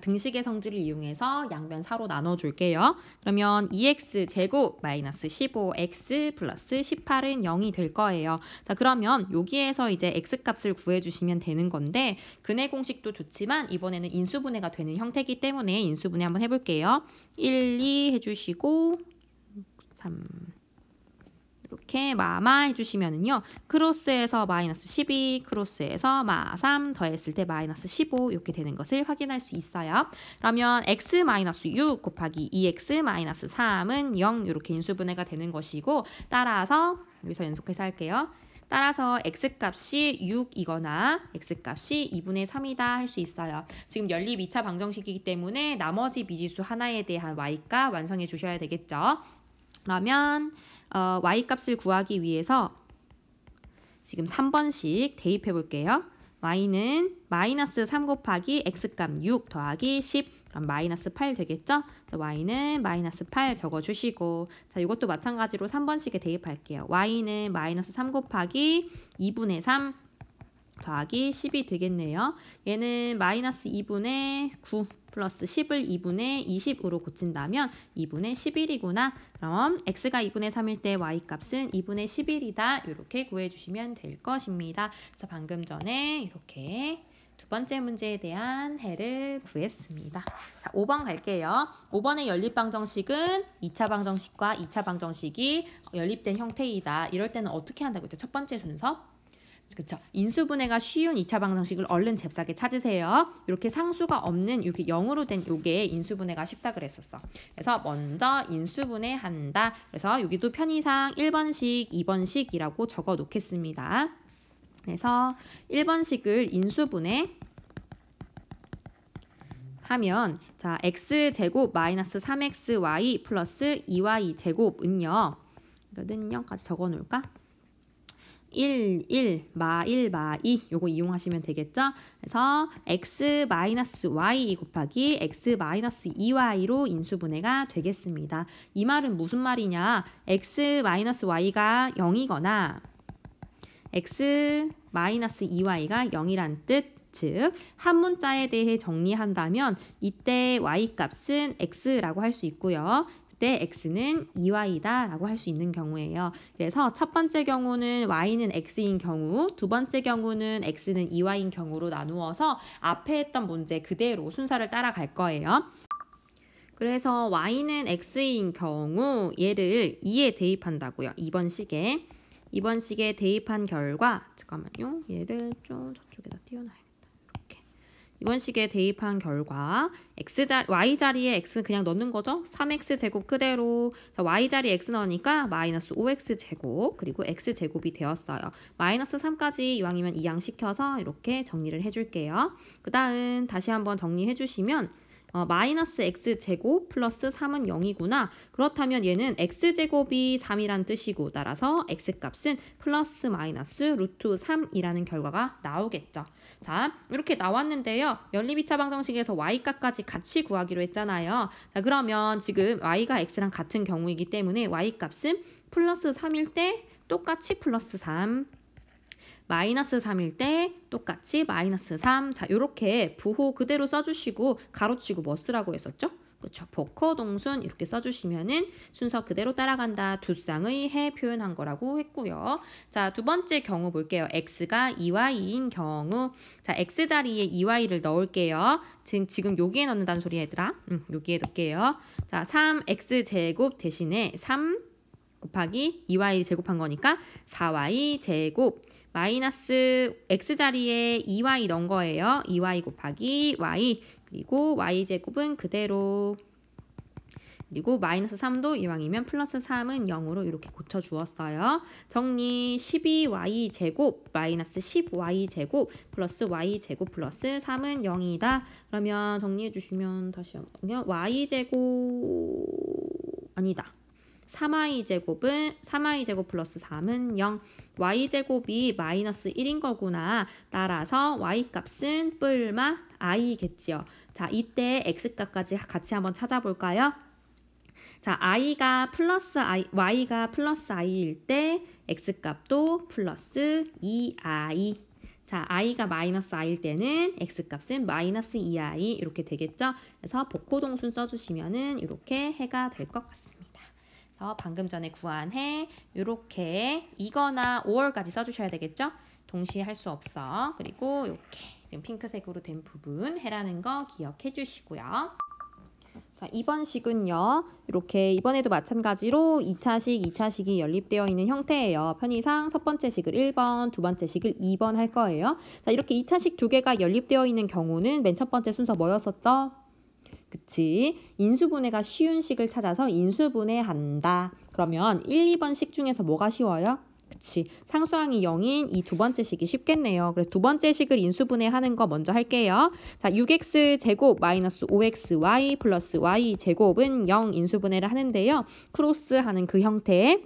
Speaker 1: 등식의 성질을 이용해서 양변 4로 나눠줄게요. 그러면 2x 제곱 마이너스 15x 플러스 18은 0이 될 거예요. 자, 그러면 여기에서 이제 x값을 구해주시면 되는 건데 근해 공식도 좋지만 이번에는 인수분해가 되는 형태이기 때문에 인수분해 한번 해볼게요. 1, 2 해주시고 3 이렇게 마마 해주시면은요. 크로스에서 마이너스 12, 크로스에서 마3 더했을 때 마이너스 15 이렇게 되는 것을 확인할 수 있어요. 그러면 x 마이너스 6 곱하기 2x 마이너스 3은 0 이렇게 인수분해가 되는 것이고 따라서 여기서 연속해서 할게요. 따라서 x값이 6이거나 x값이 2분의 3이다 할 수 있어요. 지금 연립 2차 방정식이기 때문에 나머지 미지수 하나에 대한 y값 완성해 주셔야 되겠죠. 그러면 y값을 구하기 위해서 지금 3번씩 대입해 볼게요. y는 마이너스 3 곱하기 x값 6 더하기 10 그럼 마이너스 8 되겠죠? 자, y는 마이너스 8 적어주시고 자, 이것도 마찬가지로 3번씩에 대입할게요. y는 마이너스 3 곱하기 2분의 3 더하기 10이 되겠네요. 얘는 마이너스 2분의 9 플러스 10을 2분의 20으로 고친다면 2분의 11이구나. 그럼 x가 2분의 3일 때 y값은 2분의 11이다. 이렇게 구해주시면 될 것입니다. 그래서 방금 전에 이렇게 두 번째 문제에 대한 해를 구했습니다. 자, 5번 갈게요. 5번의 연립방정식은 2차 방정식과 2차 방정식이 연립된 형태이다. 이럴 때는 어떻게 한다고 했죠? 첫 번째 순서. 그쵸? 인수분해가 쉬운 2차 방정식을 얼른 잽싸게 찾으세요. 이렇게 상수가 없는 이렇게 0으로 된 요게 인수분해가 쉽다 그랬었어. 그래서 먼저 인수분해한다. 그래서 여기도 편의상 1번식, 2번식이라고 적어 놓겠습니다. 그래서 1번식을 인수분해 하면 자 x제곱 마이너스 3xy 플러스 2y제곱은요. 이거는요까지 적어 놓을까? 1, 1, 마 1, 마 2 요거 이용하시면 되겠죠? 그래서 x 마이너스 y 곱하기 x 마이너스 2y로 인수분해가 되겠습니다. 이 말은 무슨 말이냐? x 마이너스 y가 0이거나 x 마이너스 2y가 0이란 뜻. 즉, 한 문자에 대해 정리한다면 이때 y값은 x라고 할 수 있고요. 이때 x는 2y다 라고 할 수 있는 경우예요. 그래서 첫 번째 경우는 y는 x인 경우, 두 번째 경우는 x는 2y인 경우로 나누어서 앞에 했던 문제 그대로 순서를 따라갈 거예요. 그래서 y는 x인 경우 얘를 2에 대입한다고요. 2번 식에 대입한 결과 잠깐만요. 얘를 좀 저쪽에다 띄워놔야겠다. 이렇게. 이번 식에 대입한 결과 y 자리에 x 그냥 넣는 거죠. 3x 제곱 그대로 자, y 자리에 x 넣으니까 마이너스 5x 제곱 그리고 x 제곱이 되었어요. 마이너스 3까지 이왕이면 이항시켜서 이렇게 정리를 해줄게요. 그 다음 다시 한번 정리해 주시면 마이너스 x제곱 플러스 3은 0이구나. 그렇다면 얘는 x제곱이 3이란 뜻이고 따라서 x값은 플러스 마이너스 루트 3이라는 결과가 나오겠죠. 자, 이렇게 나왔는데요. 연립 2차 방정식에서 y값까지 같이 구하기로 했잖아요. 자, 그러면 지금 y가 x랑 같은 경우이기 때문에 y값은 플러스 3일 때 똑같이 플러스 3 마이너스 3일 때 똑같이 마이너스 3. 자, 요렇게 부호 그대로 써주시고 가로치고 뭐 쓰라고 했었죠? 그쵸? 복호동순 이렇게 써주시면은 순서 그대로 따라간다. 두 쌍의 해 표현한 거라고 했고요. 자, 두 번째 경우 볼게요. x가 2y인 경우. 자, x 자리에 2y를 넣을게요. 지금 여기에 넣는다는 소리 얘들아. 여기에 넣을게요. 자, 3x 제곱 대신에 3 곱하기 2y 제곱한 거니까 4y 제곱. 마이너스 x자리에 2y 넣은 거예요. 2y 곱하기 y 그리고 y제곱은 그대로 그리고 마이너스 3도 이왕이면 플러스 3은 0으로 이렇게 고쳐주었어요. 정리 12y제곱 마이너스 10y제곱 플러스 y제곱 플러스 3은 0이다. 그러면 정리해 주시면 다시 한번 y제곱 아니다. 3y제곱 플러스 3은 0. y제곱이 마이너스 1인 거구나. 따라서 y값은 뿔마 i겠지요. 자, 이때 x값까지 같이 한번 찾아볼까요? 자, y가 플러스 i일 때 x값도 플러스 2i. 자, i가 마이너스 i일 때는 x값은 마이너스 2i 이렇게 되겠죠? 그래서 복호동순 써주시면은 이렇게 해가 될 것 같습니다. 방금 전에 구한 해 이렇게 이거나 5월까지 써주셔야 되겠죠? 동시에 할 수 없어. 그리고 이렇게 지금 핑크색으로 된 부분 해라는 거 기억해 주시고요. 자, 이번 식은요. 이렇게 이번에도 마찬가지로 2차식이 연립되어 있는 형태예요. 편의상 첫 번째 식을 1번, 두 번째 식을 2번 할 거예요. 자, 이렇게 2차식 두 개가 연립되어 있는 경우는 맨 첫 번째 순서 뭐였었죠? 그치? 인수분해가 쉬운 식을 찾아서 인수분해한다. 그러면 1, 2번 식 중에서 뭐가 쉬워요? 그치? 상수항이 0인 이 두 번째 식이 쉽겠네요. 그래서 두 번째 식을 인수분해하는 거 먼저 할게요. 자, 6x 제곱 마이너스 5xy 플러스 y 제곱은 0 인수분해를 하는데요. 크로스하는 그 형태.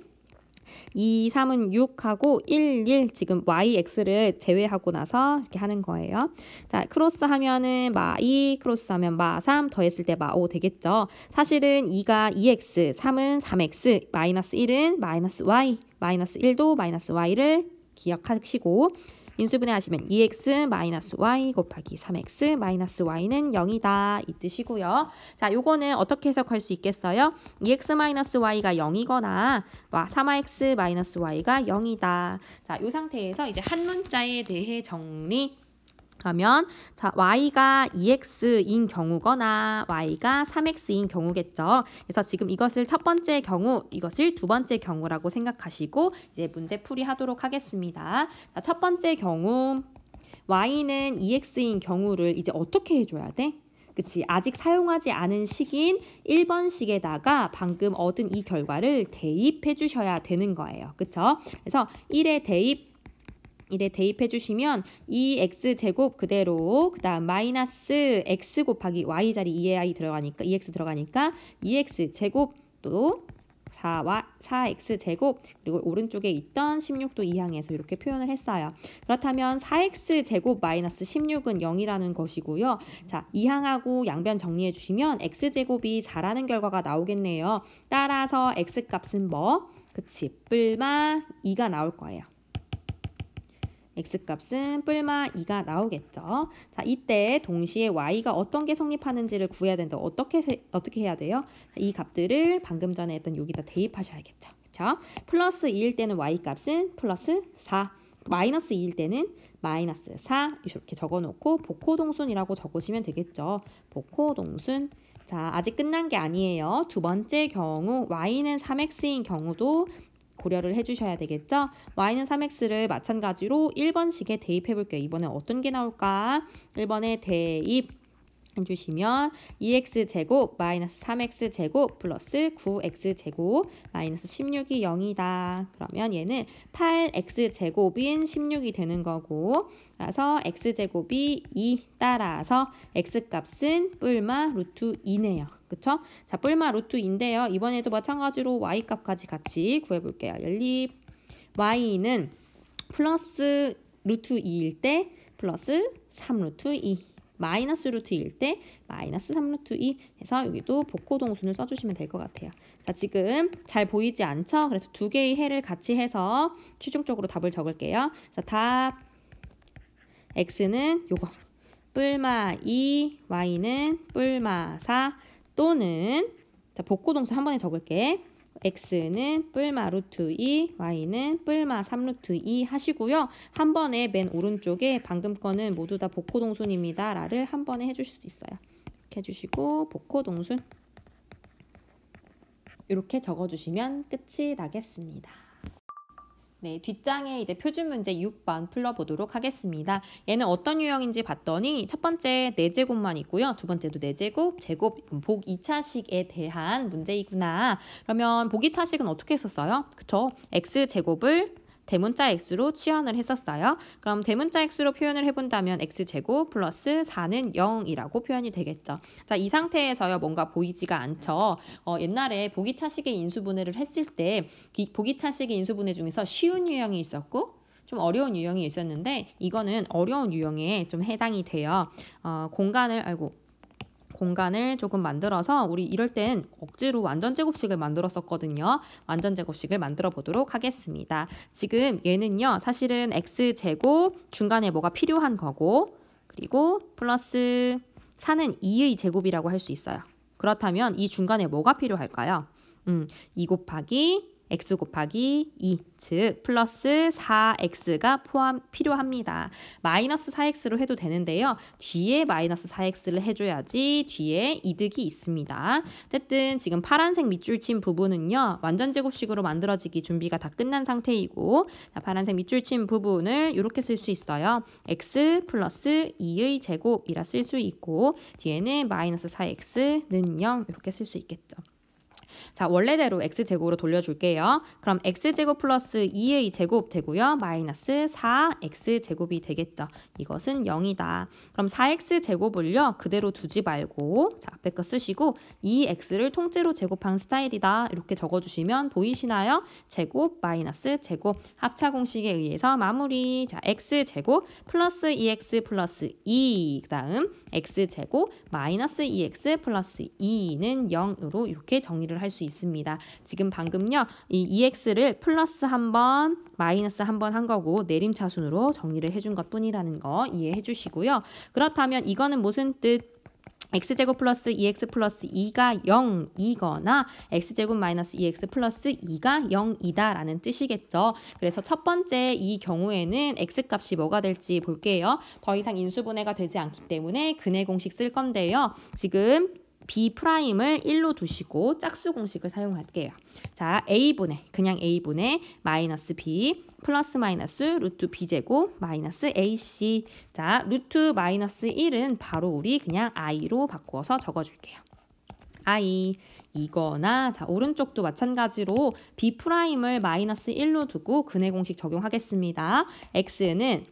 Speaker 1: 2, 3은 6하고 1, 1 지금 yx를 제외하고 나서 이렇게 하는 거예요. 자, 크로스 하면은 마2 크로스 하면 마3 더했을 때 마5 되겠죠. 사실은 2가 2x, 3은 3x, 마이너스 1은 마이너스 y, 마이너스 1도 마이너스 y를 기억하시고 인수분해 하시면 2x 마이너스 y 곱하기 3x 마이너스 y는 0이다 이 뜻이고요. 자, 요거는 어떻게 해석할 수 있겠어요? 2x 마이너스 y가 0이거나 3x 마이너스 y가 0이다. 자, 요 상태에서 이제 한 문자에 대해 정리. 그러면 자, y가 2x인 경우거나 y가 3x인 경우겠죠. 그래서 지금 이것을 첫 번째 경우, 이것을 두 번째 경우라고 생각하시고 이제 문제 풀이 하도록 하겠습니다. 자, 첫 번째 경우 y는 2x인 경우를 이제 어떻게 해줘야 돼? 그치? 아직 사용하지 않은 식인 1번식에다가 방금 얻은 이 결과를 대입해 주셔야 되는 거예요. 그쵸? 그래서 1에 대입해 주시면 2x제곱 그대로 그 다음 마이너스 x 곱하기 y 자리 2에 들어가니까 2x 들어가니까 2x제곱 또 4x제곱 그리고 오른쪽에 있던 16도 이항에서 이렇게 표현을 했어요. 그렇다면 4x제곱 마이너스 16은 0이라는 것이고요. 자, 이항하고 양변 정리해 주시면 x제곱이 4라는 결과가 나오겠네요. 따라서 x값은 뭐? 그치, 뿔마 2가 나올 거예요. x값은 뿔마 2가 나오겠죠. 자, 이때 동시에 y가 어떤 게 성립하는지를 구해야 된다. 어떻게 해야 돼요? 이 값들을 방금 전에 했던 여기다 대입하셔야겠죠. 그렇죠? 플러스 2일 때는 y값은 플러스 4, 마이너스 2일 때는 마이너스 4 이렇게 적어놓고 복호동순이라고 적으시면 되겠죠. 복호동순. 자, 아직 끝난 게 아니에요. 두 번째 경우 y는 3x인 경우도 고려를 해주셔야 되겠죠. y는 3x를 마찬가지로 1번식에 대입해 볼게요. 이번에 어떤 게 나올까? 1번에 대입 해주시면 2x제곱 마이너스 3x제곱 플러스 9x제곱 마이너스 16이 0이다. 그러면 얘는 8x제곱인 16이 되는 거고 그래서 x제곱이 2 따라서 x값은 뿔마 루트 2네요. 그쵸? 자, 뿔마 루트 2인데요. 이번에도 마찬가지로 y값까지 같이 구해볼게요. 연립 y는 플러스 루트 2일 때 플러스 3 루트 2 마이너스 루트 2일 때 마이너스 3 루트 2 해서 여기도 복호동순을 써주시면 될 것 같아요. 자, 지금 잘 보이지 않죠? 그래서 두 개의 해를 같이 해서 최종적으로 답을 적을게요. 자, 답 x는 요거 뿔마 2, y는 뿔마 4 또는 자, 복호동순 한 번에 적을게. x는 뿔마 루트 2, y는 뿔마 3 루트 2 하시고요. 한 번에 맨 오른쪽에 방금 거는 모두 다 복호동순입니다. 라를 한 번에 해주실 수 있어요. 이렇게 해주시고 복호동순 이렇게 적어주시면 끝이 나겠습니다. 네, 뒷장에 이제 표준 문제 6번 풀어보도록 하겠습니다. 얘는 어떤 유형인지 봤더니 첫 번째 4제곱만 있고요. 두 번째도 4제곱, 제곱, 복 2차식에 대한 문제이구나. 그러면 복 2차식은 어떻게 했었어요? 그쵸? x제곱을 대문자 x로 치환을 했었어요. 그럼 대문자 x로 표현을 해본다면 x제곱 플러스 4는 0이라고 표현이 되겠죠. 자, 이 상태에서요 뭔가 보이지가 않죠. 옛날에 보기차식의 인수분해를 했을 때 보기차식의 인수분해 중에서 쉬운 유형이 있었고 좀 어려운 유형이 있었는데 이거는 어려운 유형에 좀 해당이 돼요. 공간을 조금 만들어서 우리 이럴 땐 억지로 완전제곱식을 만들었었거든요. 완전제곱식을 만들어 보도록 하겠습니다. 지금 얘는요. 사실은 x제곱 중간에 뭐가 필요한 거고 그리고 플러스 4는 2의 제곱이라고 할 수 있어요. 그렇다면 이 중간에 뭐가 필요할까요? 2 곱하기 x 곱하기 2, 즉 플러스 4x가 필요합니다. 마이너스 4x로 해도 되는데요. 뒤에 마이너스 4x를 해줘야지 뒤에 이득이 있습니다. 어쨌든 지금 파란색 밑줄 친 부분은요. 완전제곱식으로 만들어지기 준비가 다 끝난 상태이고 자, 파란색 밑줄 친 부분을 이렇게 쓸 수 있어요. x 플러스 2의 제곱이라 쓸 수 있고 뒤에는 마이너스 4x는 0 이렇게 쓸 수 있겠죠. 자, 원래대로 x제곱으로 돌려줄게요. 그럼 x제곱 플러스 2의 제곱 되고요. 마이너스 4x제곱이 되겠죠. 이것은 0이다. 그럼 4x제곱을요. 그대로 두지 말고 자, 앞에 거 쓰시고 2x를 통째로 제곱한 스타일이다. 이렇게 적어주시면 보이시나요? 제곱 마이너스 제곱 합차 공식에 의해서 마무리. 자, x제곱 플러스 2x 플러스 2 그 다음 x제곱 마이너스 2x 플러스 2는 0으로 이렇게 정리를 할 할 수 있습니다. 지금 방금요. 이 EX를 플러스 한 번, 마이너스 한 번 한 거고 내림차순으로 정리를 해준 것뿐이라는 거 이해해 주시고요. 그렇다면 이거는 무슨 뜻? x제곱 플러스 2x 플러스 2가 0이거나 x제곱 마이너스 2x 플러스 2가 0이다 라는 뜻이겠죠. 그래서 첫 번째 이 경우에는 x값이 뭐가 될지 볼게요. 더 이상 인수분해가 되지 않기 때문에 근해 공식 쓸 건데요. 지금 B'을 1로 두시고 짝수 공식을 사용할게요. 자, A분의, 그냥 A분의 마이너스 B 플러스 마이너스 루트 B제곱 마이너스 AC. 자, 루트 마이너스 1은 바로 우리 그냥 I로 바꾸어서 적어줄게요. I. 이거나 자 오른쪽도 마찬가지로 B'을 마이너스 1로 두고 근해 공식 적용하겠습니다. X는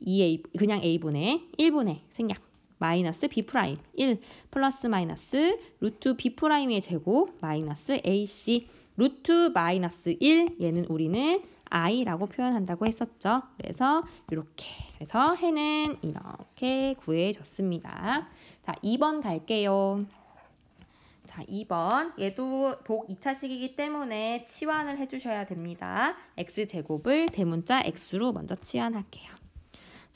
Speaker 1: 2A, 그냥 A분의 1분의 생략. 마이너스 B 프라임 1 플러스 마이너스 루트 B 프라임의 제곱 마이너스 AC 루트 마이너스 1 얘는 우리는 I라고 표현한다고 했었죠. 그래서 이렇게 그래서 해는 이렇게 구해졌습니다. 자 2번 갈게요. 자 2번 얘도 복 2차식이기 때문에 치환을 해주셔야 됩니다. X제곱을 대문자 X로 먼저 치환할게요.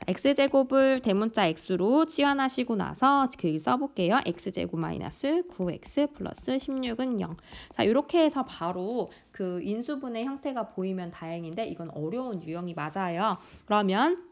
Speaker 1: x제곱을 대문자 x로 치환하시고 나서 그 써볼게요. x제곱 마이너스 9x 플러스 16은 0. 자, 이렇게 해서 바로 그 인수분해 형태가 보이면 다행인데 이건 어려운 유형이 맞아요. 그러면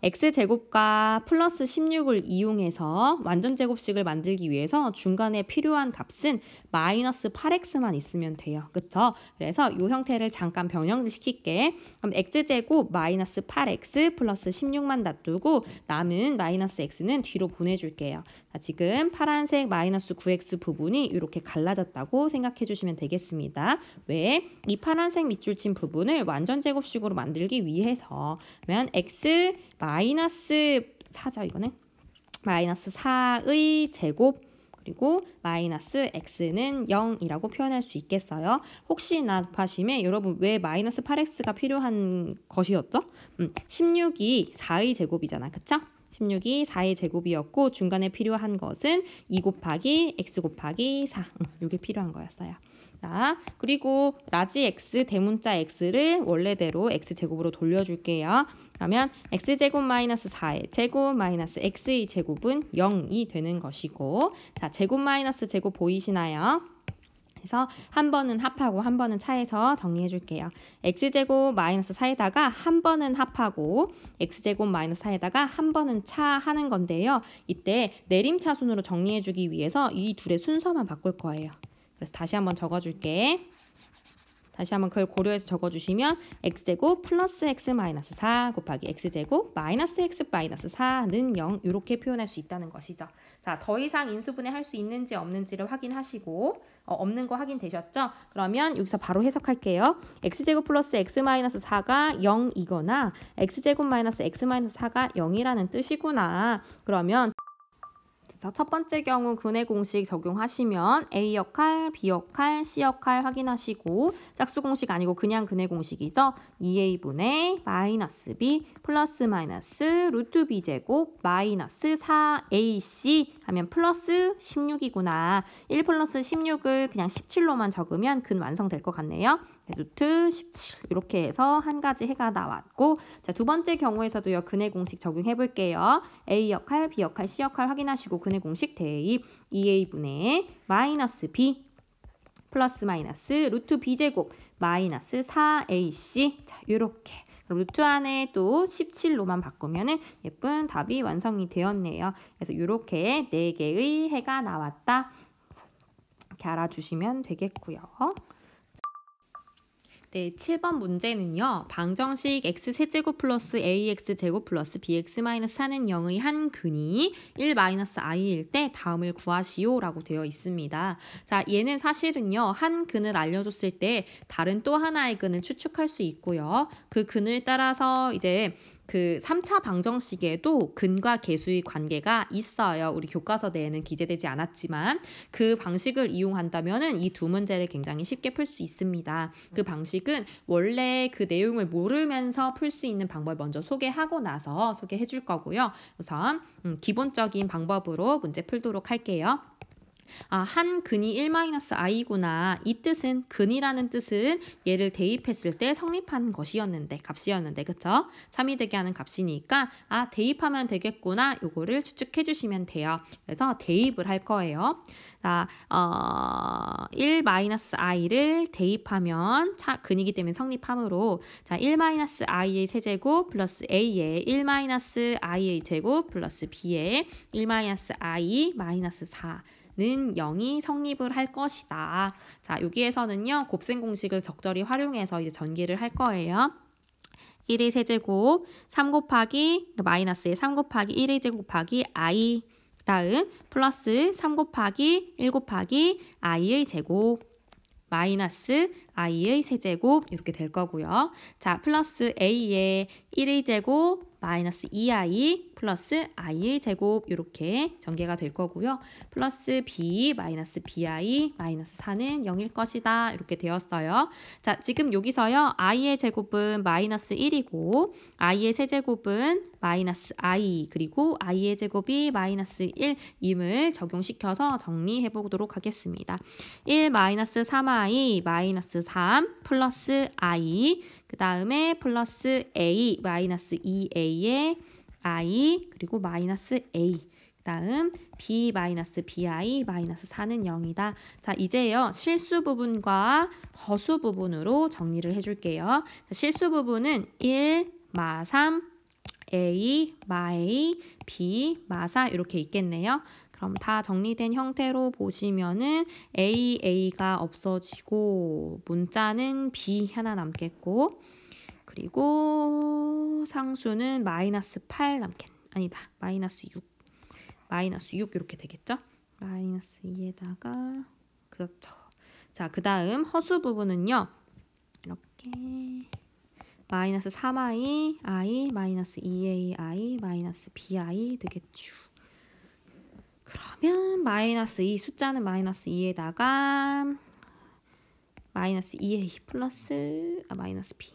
Speaker 1: x제곱과 플러스 16을 이용해서 완전제곱식을 만들기 위해서 중간에 필요한 값은 마이너스 8x만 있으면 돼요. 그쵸? 그래서 이 형태를 잠깐 변형을 시킬게. 그럼 x제곱 마이너스 8x 플러스 16만 놔두고 남은 마이너스 x는 뒤로 보내줄게요. 자, 지금 파란색 마이너스 9x 부분이 이렇게 갈라졌다고 생각해 주시면 되겠습니다. 왜? 이 파란색 밑줄 친 부분을 완전제곱식으로 만들기 위해서 그러면 x 마이너스 4죠 이거는 마이너스 4의 제곱 그리고 마이너스 x는 0이라고 표현할 수 있겠어요. 혹시나 하시면 여러분 왜 마이너스 8x가 필요한 것이었죠? 16이 4의 제곱이잖아. 그쵸? 16이 4의 제곱이었고 중간에 필요한 것은 2 곱하기 x 곱하기 4 이게 필요한 거였어요. 자, 그리고 라지 x 대문자 x를 원래대로 x제곱으로 돌려줄게요. 그러면 x제곱 마이너스 4의 제곱 마이너스 x의 제곱은 0이 되는 것이고 자, 제곱 마이너스 제곱 보이시나요? 그래서 한 번은 합하고 한 번은 차해서 정리해 줄게요. x제곱 마이너스 4에다가 한 번은 합하고 x제곱 마이너스 4에다가 한 번은 차하는 건데요. 이때 내림차순으로 정리해 주기 위해서 이 둘의 순서만 바꿀 거예요. 그래서 다시 한번 적어줄게. 다시 한번 그걸 고려해서 적어주시면 x제곱 플러스 x 마이너스 4 곱하기 x제곱 마이너스 x 마이너스 4는 0 이렇게 표현할 수 있다는 것이죠. 자, 더 이상 인수분해 할 수 있는지 없는지를 확인하시고 없는 거 확인되셨죠? 그러면 여기서 바로 해석할게요. x제곱 플러스 x 마이너스 4가 0이거나 x제곱 마이너스 x 마이너스 4가 0이라는 뜻이구나. 그러면 첫 번째 경우 근해 공식 적용하시면 A 역할, B 역할, C 역할 확인하시고 짝수 공식 아니고 그냥 근해 공식이죠. 2A분의 마이너스 B 플러스 마이너스 루트 B제곱 마이너스 4AC 하면 플러스 16이구나. 1 플러스 16을 그냥 17로만 적으면 근 완성될 것 같네요. 루트 17 이렇게 해서 한 가지 해가 나왔고 자, 두 번째 경우에서도요. 근해 공식 적용해 볼게요. A 역할, B 역할, C 역할 확인하시고 근해 공식 대입 2A분의 마이너스 B 플러스 마이너스 루트 B제곱 마이너스 4AC 자, 이렇게 루트 안에 또 17로만 바꾸면은 예쁜 답이 완성이 되었네요. 그래서 이렇게 4개의 해가 나왔다. 이렇게 알아주시면 되겠고요. 네, 7번 문제는요. 방정식 x세제곱 플러스 ax제곱 플러스 bx-4는 0의 한 근이 1-i일 때 다음을 구하시오 라고 되어 있습니다. 자, 얘는 사실은요. 한 근을 알려줬을 때 다른 또 하나의 근을 추측할 수 있고요. 그 근을 따라서 이제 그 3차 방정식에도 근과 계수의 관계가 있어요. 우리 교과서 내에는 기재되지 않았지만 그 방식을 이용한다면 이 두 문제를 굉장히 쉽게 풀 수 있습니다. 그 방식은 원래 그 내용을 모르면서 풀 수 있는 방법을 먼저 소개하고 나서 소개해 줄 거고요. 우선 기본적인 방법으로 문제 풀도록 할게요. 한 근이 1-i구나. 이 뜻은 근이라는 뜻은 얘를 대입했을 때 성립한 것이었는데 값이었는데 그쵸? 참이 되게 하는 값이니까 대입하면 되겠구나. 요거를 추측해 주시면 돼요. 그래서 대입을 할 거예요. 자, 1-i를 대입하면 근이기 때문에 성립함으로 자, 1-i의 세제곱 플러스 a의 1-i의 제곱 플러스 b의 1-i 마이너스 4 는 0이 성립을 할 것이다. 자, 여기에서는요. 곱셈 공식을 적절히 활용해서 이제 전개를 할 거예요. 1의 세제곱 3 곱하기 마이너스의 3 곱하기 1의 제곱 곱하기 i 다음 플러스 3 곱하기 1 곱하기 i의 제곱 마이너스 i의 세제곱 이렇게 될 거고요. 자, 플러스 a의 1의 제곱 마이너스 2i 플러스 i의 제곱 이렇게 전개가 될 거고요. 플러스 b 마이너스 bi 마이너스 4는 0일 것이다. 이렇게 되었어요. 자, 지금 여기서요. i의 제곱은 마이너스 1이고 i의 세제곱은 마이너스 i 그리고 i의 제곱이 마이너스 1임을 적용시켜서 정리해 보도록 하겠습니다. 1 마이너스 3i 마이너스 3 플러스 i 그 다음에 플러스 a 마이너스 2a의 i 그리고 마이너스 a 그 다음 b 마이너스 bi 마이너스 4는 0이다. 자, 이제요 실수 부분과 허수 부분으로 정리를 해줄게요. 자, 실수 부분은 1 마 3 a 마 a b 마 4 이렇게 있겠네요. 그럼 다 정리된 형태로 보시면은 a가 없어지고 문자는 b 하나 남겠고 그리고 상수는 마이너스 8 아니다. 마이너스 6 이렇게 되겠죠? 마이너스 2에다가 그렇죠. 자, 그 다음 허수 부분은요. 이렇게 마이너스 3i i 마이너스 2ai 마이너스 bi 되겠죠. 그러면 마이너스 2 숫자는 마이너스 2에다가 마이너스 2a 플러스 마이너스 b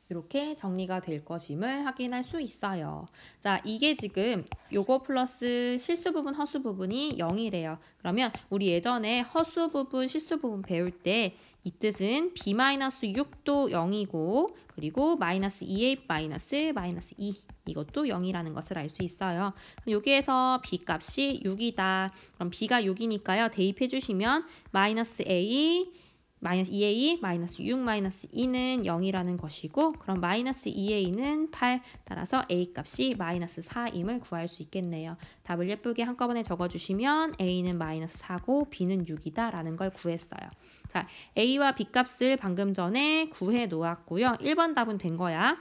Speaker 1: 이렇게 정리가 될 것임을 확인할 수 있어요. 자, 이게 지금 요거 플러스 실수 부분, 허수 부분이 0이래요. 그러면 우리 예전에 허수 부분, 실수 부분 배울 때 이 뜻은 b-6도 0이고 그리고 마이너스 2a 마이너스 2 이것도 0이라는 것을 알 수 있어요. 여기에서 b 값이 6이다. 그럼 b가 6이니까요. 대입해 주시면 마이너스 a 마이너스 2a 마이너스 6 마이너스 2는 0이라는 것이고 그럼 마이너스 2a는 8 따라서 a 값이 마이너스 4임을 구할 수 있겠네요. 답을 예쁘게 한꺼번에 적어주시면 a는 마이너스 4고 b는 6이다 라는 걸 구했어요. 자, a와 b 값을 방금 전에 구해 놓았고요. 1번 답은 된 거야.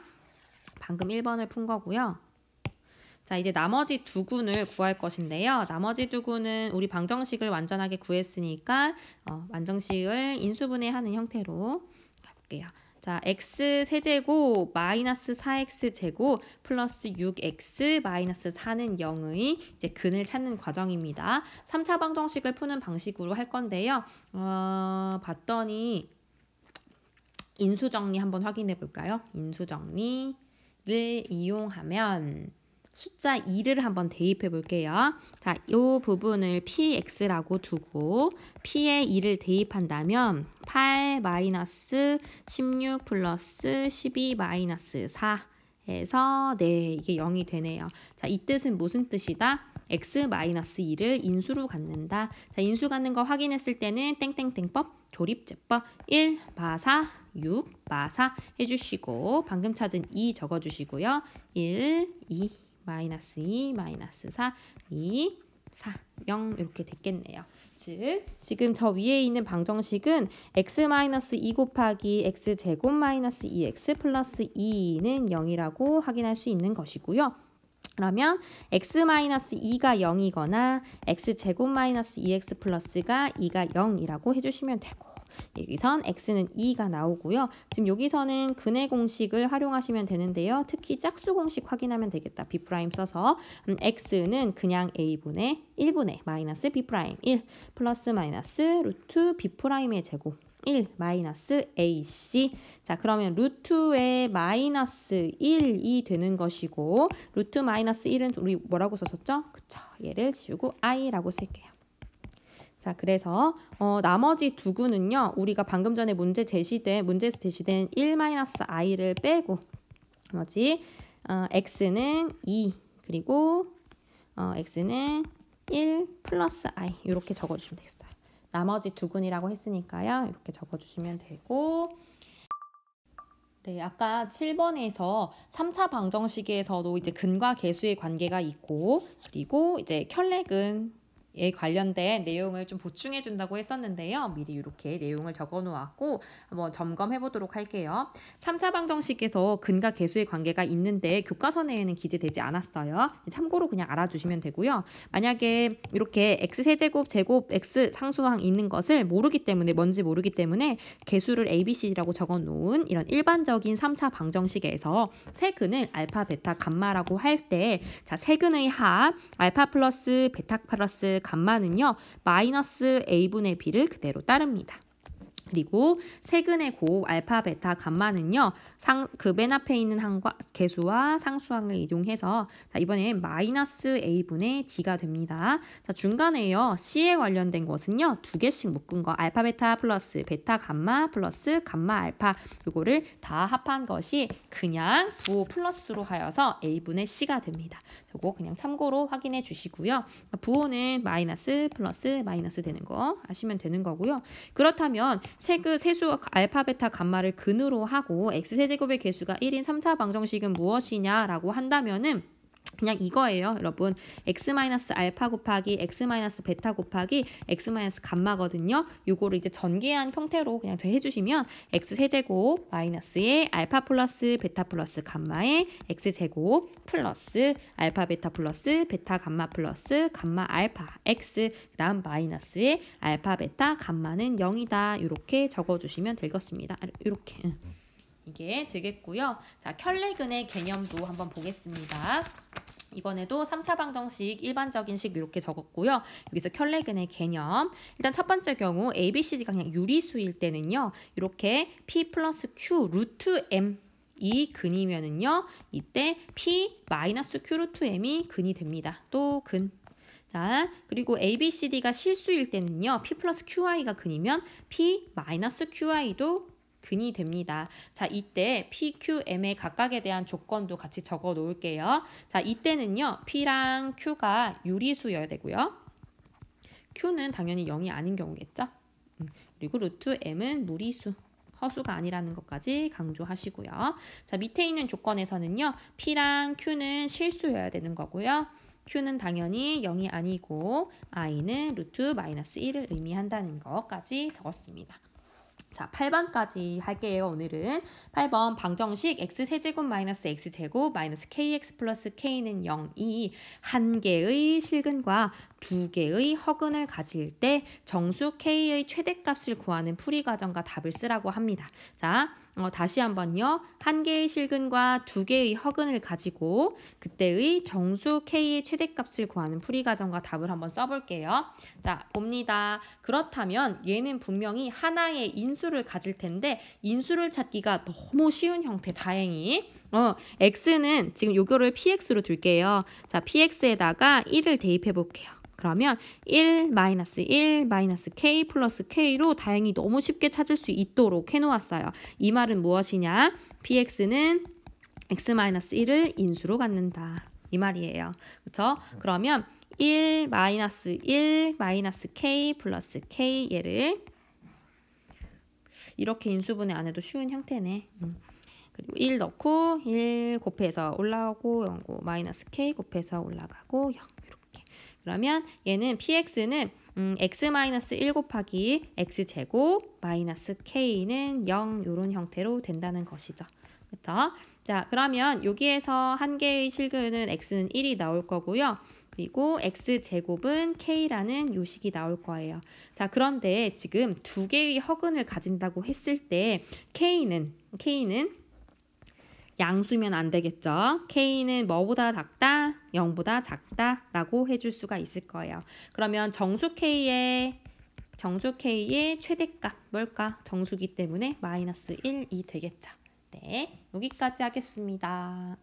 Speaker 1: 방금 1번을 푼 거고요. 자, 이제 나머지 두 군을 구할 것인데요. 나머지 두 군은 우리 방정식을 완전하게 구했으니까 완정식을 인수분해하는 형태로 가볼게요. 자, x 세제곱 마이너스 4x 제곱 플러스 6x 마이너스 4는 0의 이제 근을 찾는 과정입니다. 3차 방정식을 푸는 방식으로 할 건데요. 봤더니 인수정리 한번 확인해 볼까요? 인수정리를 이용하면 숫자 2를 한번 대입해 볼게요. 자, 이 부분을 px라고 두고 p에 2를 대입한다면 8 마이너스 16 플러스 12 마이너스 4 해서 네, 이게 0이 되네요. 자, 이 뜻은 무슨 뜻이다? x 마이너스 2를 인수로 갖는다. 자, 인수 갖는 거 확인했을 때는 땡땡땡법, 조립제법 1 마사 6 마사 해주시고 방금 찾은 2 적어주시고요. 1, 2 마이너스 2, 마이너스 4, 2, 4, 0 이렇게 됐겠네요. 즉, 지금 저 위에 있는 방정식은 x-2 곱하기 x제곱 마이너스 2x 플러스 2는 0이라고 확인할 수 있는 것이고요. 그러면 x-2가 0이거나 x제곱 마이너스 2x 플러스가 2가 0이라고 해주시면 되고 여기선 x는 2가 나오고요. 지금 여기서는 근의 공식을 활용하시면 되는데요. 특히 짝수 공식 확인하면 되겠다. b' 써서 x는 그냥 a분의 1분의 마이너스 b' 1 플러스 마이너스 루트 b'의 제곱 1 마이너스 AC. 자, 그러면 루트의 마이너스 1이 되는 것이고 루트 마이너스 1은 우리 뭐라고 썼었죠? 그쵸? 얘를 지우고 i라고 쓸게요. 자, 그래서 나머지 두 구는요. 우리가 방금 전에 문제에서 제시된 1 마이너스 i를 빼고 나머지 x는 2 그리고 x는 1 플러스 i 이렇게 적어주시면 되겠어요. 나머지 두 군이라고 했으니까요. 이렇게 적어주시면 되고 네, 아까 7번에서 3차 방정식에서도 이제 근과 계수의 관계가 있고 그리고 이제 켤레근에 관련된 내용을 좀 보충해 준다고 했었는데요. 미리 이렇게 내용을 적어 놓았고 한번 점검해 보도록 할게요. 3차 방정식에서 근과 계수의 관계가 있는데 교과서내에는 기재되지 않았어요. 참고로 그냥 알아주시면 되고요. 만약에 이렇게 x세제곱, 제곱, x 상수항 있는 것을 뭔지 모르기 때문에 계수를 ABC라고 적어 놓은 이런 일반적인 3차 방정식에서 세근을 알파, 베타, 감마라고 할 때 자, 세근의 합 알파 플러스 베타 플러스 감마는요. 마이너스 a분의 b를 그대로 따릅니다. 그리고 세근의 곱 알파, 베타, 감마는요. 그 맨 앞에 있는 항과 계수와 상수항을 이용해서 자, 이번엔 마이너스 a분의 d가 됩니다. 자, 중간에요. c에 관련된 것은요. 두 개씩 묶은 거 알파, 베타 플러스 베타, 감마 플러스 감마, 알파 이거를 다 합한 것이 그냥 부호 플러스로 하여서 a분의 c가 됩니다. 이거 그냥 참고로 확인해 주시고요. 부호는 마이너스 플러스 마이너스 되는 거 아시면 되는 거고요. 그렇다면 세수 알파, 베타, 감마를 근으로 하고 x세제곱의 개수가 1인 3차 방정식은 무엇이냐라고 한다면은 그냥 이거예요, 여러분. x-알파 곱하기 x-베타 곱하기 x-감마거든요. 요거를 이제 전개한 형태로 그냥 해주시면 x세제곱 마이너스의 알파 플러스 베타 플러스 감마의 x제곱 플러스 알파 베타 플러스 베타 감마 플러스 감마 알파 x 그다음 마이너스의 알파 베타 감마는 0이다. 이렇게 적어주시면 되겠습니다. 이렇게. 이게 되겠고요. 자, 켤레근의 개념도 한번 보겠습니다. 이번에도 3차 방정식 일반적인 식 이렇게 적었고요. 여기서 켤레근의 개념. 일단 첫 번째 경우 ABCD가 그냥 유리수일 때는요. 이렇게 P 플러스 Q 루트 M 이 근이면은요. 이때 P 마이너스 Q 루트 M이 근이 됩니다. 또 근. 자, 그리고 ABCD가 실수일 때는요. P 플러스 QI가 근이면 P 마이너스 QI도 근이 됩니다. 자, 이때 P, Q, M의 각각에 대한 조건도 같이 적어 놓을게요. 자, 이때는요. P랑 Q가 유리수여야 되고요. Q는 당연히 0이 아닌 경우겠죠. 그리고 루트 M은 무리수, 허수가 아니라는 것까지 강조하시고요. 자, 밑에 있는 조건에서는요. P랑 Q는 실수여야 되는 거고요. Q는 당연히 0이 아니고 I는 루트 마이너스 1을 의미한다는 것까지 적었습니다. 자, 8번까지 할게요. 오늘은 8번 방정식 x세제곱 마이너스 x제곱 마이너스 kx 플러스 k는 0이 한 개의 실근과 두 개의 허근을 가질 때 정수 k의 최대값을 구하는 풀이 과정과 답을 쓰라고 합니다. 자, 다시 한번요. 한 개의 실근과 두 개의 허근을 가지고 그때의 정수 k의 최대값을 구하는 풀이 과정과 답을 한번 써볼게요. 자, 봅니다. 그렇다면 얘는 분명히 하나의 인수를 가질 텐데 인수를 찾기가 너무 쉬운 형태, 다행히. x는 지금 요거를 px로 둘게요. 자, px에다가 1을 대입해 볼게요. 그러면 1 마이너스 k 플러스 k로 다행히 너무 쉽게 찾을 수 있도록 해놓았어요. 이 말은 무엇이냐? px는 x-1을 인수로 갖는다. 이 말이에요. 그렇죠? 그러면 1 마이너스 k 플러스 k 얘를 이렇게 인수분해 안 해도 쉬운 형태네. 그리고 1 넣고 1 곱해서 올라오고 0 마이너스 k 곱해서 올라가고 0 이렇게. 그러면 얘는 px는 x-1 곱하기 x제곱 마이너스 k는 0 이런 형태로 된다는 것이죠. 그렇죠? 자, 그러면 여기에서 한 개의 실근은 x는 1이 나올 거고요. 그리고 x제곱은 k라는 요식이 나올 거예요. 자, 그런데 지금 두 개의 허근을 가진다고 했을 때 k는 양수면 안 되겠죠. k는 뭐보다 작다? 0보다 작다 라고 해줄 수가 있을 거예요. 그러면 정수 k의 정수 K의 최대값 뭘까? 정수기 때문에 마이너스 1이 되겠죠. 네, 여기까지 하겠습니다.